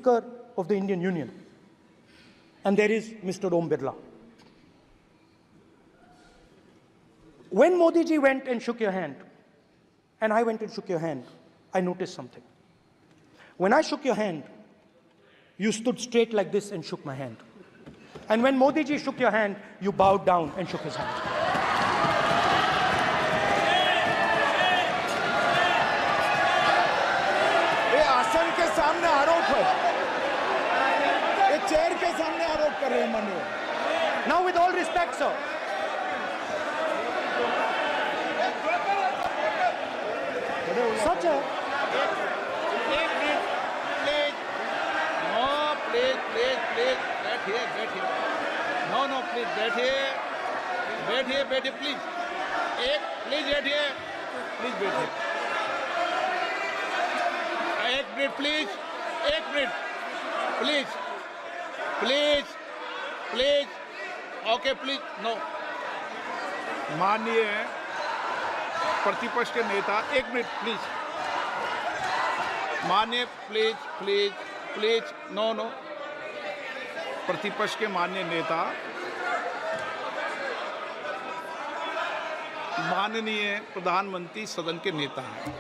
Speaker of the Indian Union, and there is Mr. Om Birla. When Modi ji went and shook your hand, and I went and shook your hand, I noticed something. When I shook your hand, you stood straight like this and shook my hand. And when Modi ji shook your hand, you bowed down and shook his hand. ये आसन के सामने आरोप है, ये chair के सामने आरोप कर रहे हैं माननीय। Now with all respect, sir. Such a... बैठिए, प्लीज। प्लीज बैठिए, एक minute please, okay please, no. माननीय प्रतिपक्ष के नेता, एक मिनट प्लीज। माननीय प्लीज, नो। प्रतिपक्ष के माननीय नेता, माननीय प्रधानमंत्री सदन के नेता हैं,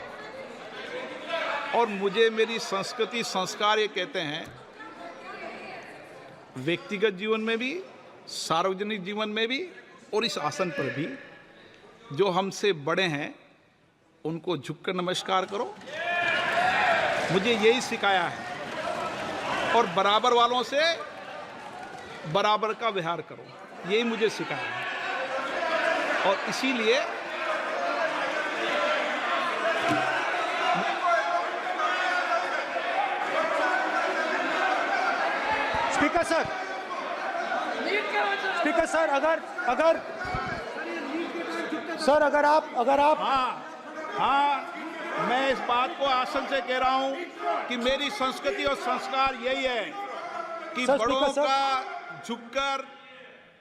और मुझे मेरी संस्कृति संस्कार ये कहते हैं, व्यक्तिगत जीवन में भी, सार्वजनिक जीवन में भी, और इस आसन पर भी, जो हमसे बड़े हैं उनको झुककर नमस्कार करो। मुझे यही सिखाया है, और बराबर वालों से बराबर का व्यवहार करो, यही मुझे सिखाया है। और इसीलिए स्पीकर सर, अगर आप हाँ, मैं इस बात को आसन से कह रहा हूं कि मेरी संस्कृति और संस्कार यही है कि बड़ों का झुककर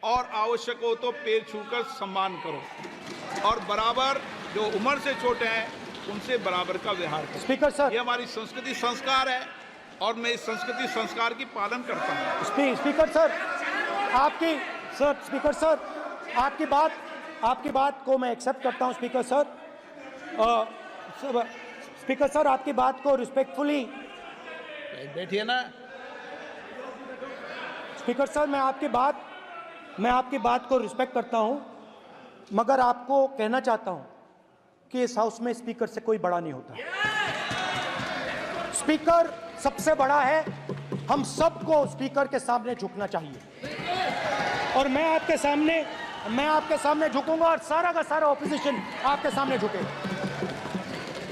और आवश्यक हो तो पैर छूकर सम्मान करो, और बराबर जो उम्र से छोटे हैं उनसे बराबर का व्यवहार करो। स्पीकर सर, ये हमारी संस्कृति संस्कार है, और मैं इस संस्कृति संस्कार की पालन करता हूँ। स्पीकर सर, आपकी बात को मैं एक्सेप्ट करता हूँ। स्पीकर सर, आपकी बात को रिस्पेक्टफुली, बैठिए ना। स्पीकर सर, मैं आपकी बात को रिस्पेक्ट करता हूं, मगर आपको कहना चाहता हूं कि इस हाउस में स्पीकर से कोई बड़ा नहीं होता। स्पीकर सबसे बड़ा है, हम सबको स्पीकर के सामने झुकना चाहिए, और मैं आपके सामने झुकूंगा, और सारा का सारा ऑपोजिशन आपके सामने झुकेगा।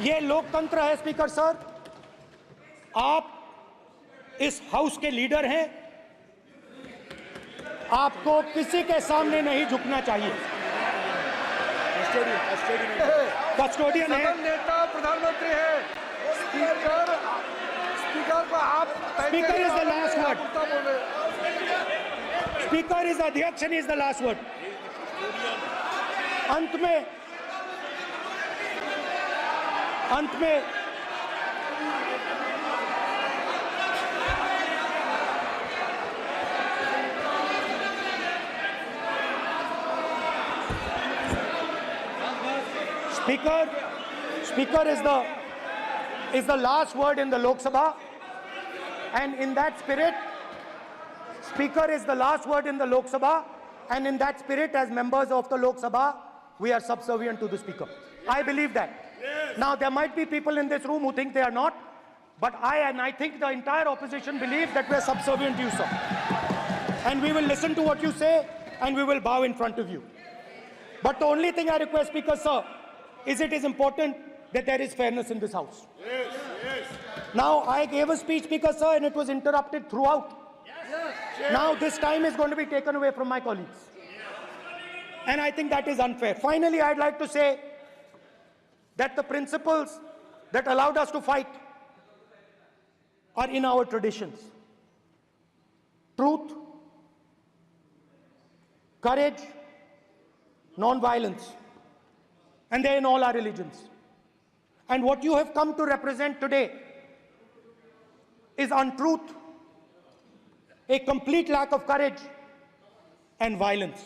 ये लोकतंत्र है स्पीकर सर, आप इस हाउस के लीडर हैं, आपको किसी के सामने नहीं झुकना चाहिए। कस्टोडियन है, नेता प्रधानमंत्री है, स्पीकर को आप, speaker is the last word, speaker is अध्यक्ष and is the last word. अंत में Speaker is the last word in the Lok Sabha, and in that spirit, Speaker is the last word in the Lok Sabha, and in that spirit, as members of the Lok Sabha, we are subservient to the Speaker. I believe that. Yes. Now, there might be people in this room who think they are not, but I think the entire opposition believes that we are subservient to you, sir. And we will listen to what you say, and we will bow in front of you. But the only thing I request, Speaker, sir, is it is important that there is fairness in this house. Yes. Now, I gave a speech, Speaker, sir, and it was interrupted throughout. Yes. Now, this time is going to be taken away from my colleagues. And I think that is unfair. Finally, I'd like to say that the principles that allowed us to fight are in our traditions. Truth, courage, non-violence. And they're in all our religions. And what you have come to represent today is untruth, a complete lack of courage and violence.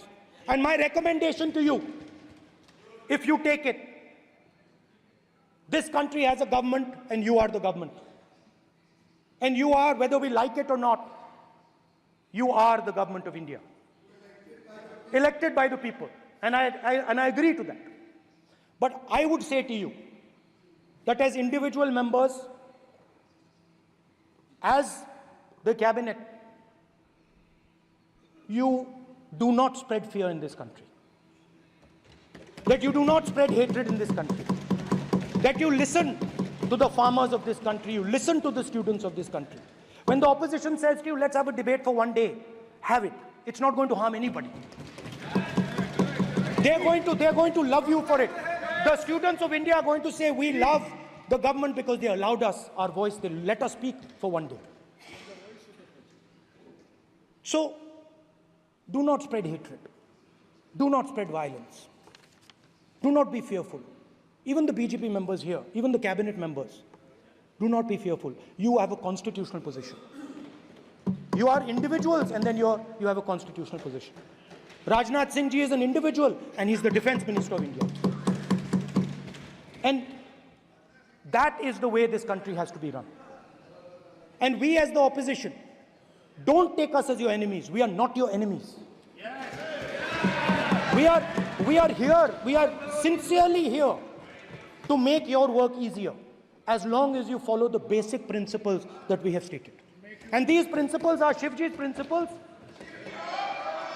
And my recommendation to you, if you take it, this country has a government and you are the government. And you are, whether we like it or not, you are the government of India. Elected by the people. And I agree to that. But I would say to you that as individual members, as the cabinet, you do not spread fear in this country. That you do not spread hatred in this country. That you listen to the farmers of this country, you listen to the students of this country. When the opposition says to you, let's have a debate for one day, have it. It's not going to harm anybody. They're going to love you for it. The students of India are going to say, we love the government because they allowed us our voice, they let us speak for one day. So, do not spread hatred. Do not spread violence. Do not be fearful. Even the BJP members here, even the cabinet members, do not be fearful. You have a constitutional position. You are individuals and then you have a constitutional position. Rajnath Singh ji is an individual and he's the Defense Minister of India. And that is the way this country has to be run. And we as the opposition, don't take us as your enemies. We are not your enemies. We are here, we are sincerely here to make your work easier, as long as you follow the basic principles that we have stated. And these principles are Shivji's principles.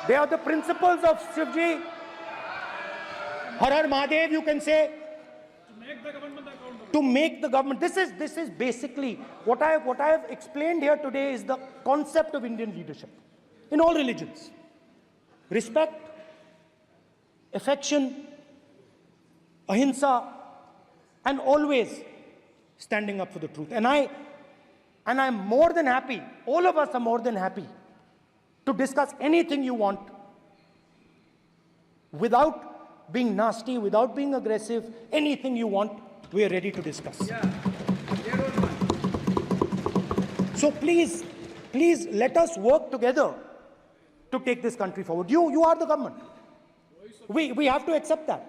They are the principles of Shivji. Har Har Mahadev, you can say. To make the government. This is basically what I have explained here today is the concept of Indian leadership in all religions. Respect, affection, ahimsa, and always standing up for the truth. And I'm more than happy, all of us are more than happy to discuss anything you want without being nasty, without being aggressive, anything you want, we are ready to discuss. So please let us work together to take this country forward. You are the government. We have to accept that.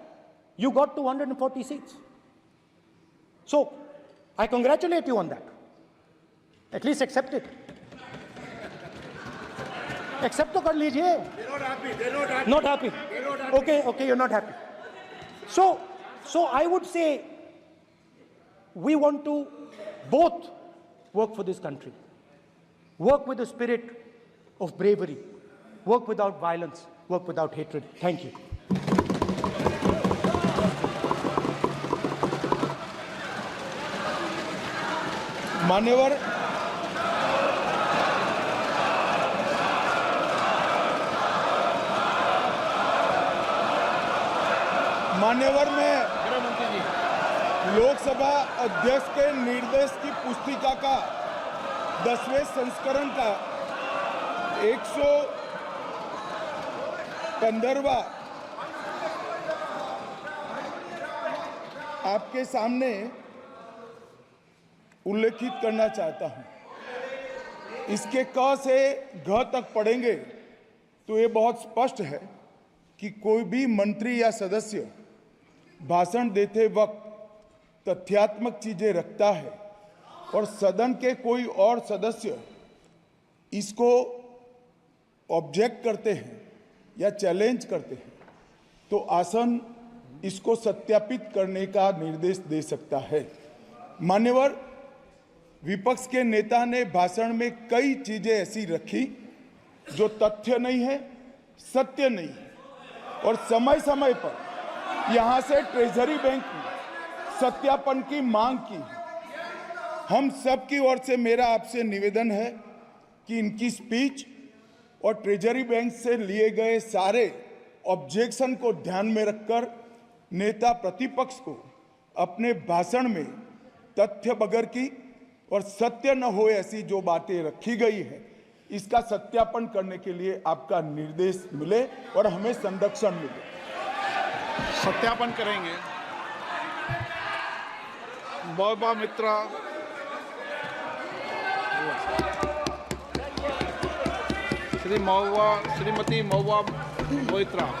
You got 240 seats. So, I congratulate you on that. At least accept it. Accept to kar lijiye. They're not happy. They're not happy. Not happy. They're not happy. Okay, you're not happy. So I would say we want to both work for this country. Work with the spirit of bravery. Work without violence. Work without hatred. Thank you. मान्यवर में लोकसभा अध्यक्ष के निर्देश की पुस्तिका का 10वें संस्करण का 115वां आपके सामने उल्लेखित करना चाहता हूं। इसके क से घ तक पढ़ेंगे तो ये बहुत स्पष्ट है कि कोई भी मंत्री या सदस्य भाषण देते वक्त तथ्यात्मक चीजें रखता है और सदन के कोई और सदस्य इसको ऑब्जेक्ट करते हैं या चैलेंज करते हैं तो आसन इसको सत्यापित करने का निर्देश दे सकता है। मान्यवर, विपक्ष के नेता ने भाषण में कई चीजें ऐसी रखी जो तथ्य नहीं है, सत्य नहीं है और समय समय पर यहां से ट्रेजरी बैंक में सत्यापन की मांग की। हम सब की ओर से मेरा आपसे निवेदन है कि इनकी स्पीच और ट्रेजरी बैंक से लिए गए सारे ऑब्जेक्शन को ध्यान में रखकर नेता प्रतिपक्ष को अपने भाषण में तथ्य बगैर की और सत्य न हो ऐसी जो बातें रखी गई है इसका सत्यापन करने के लिए आपका निर्देश मिले और हमें संरक्षण मिले। सत्यापन करेंगे। बहुत मित्रा श्रीमती महुआ मोइत्रा।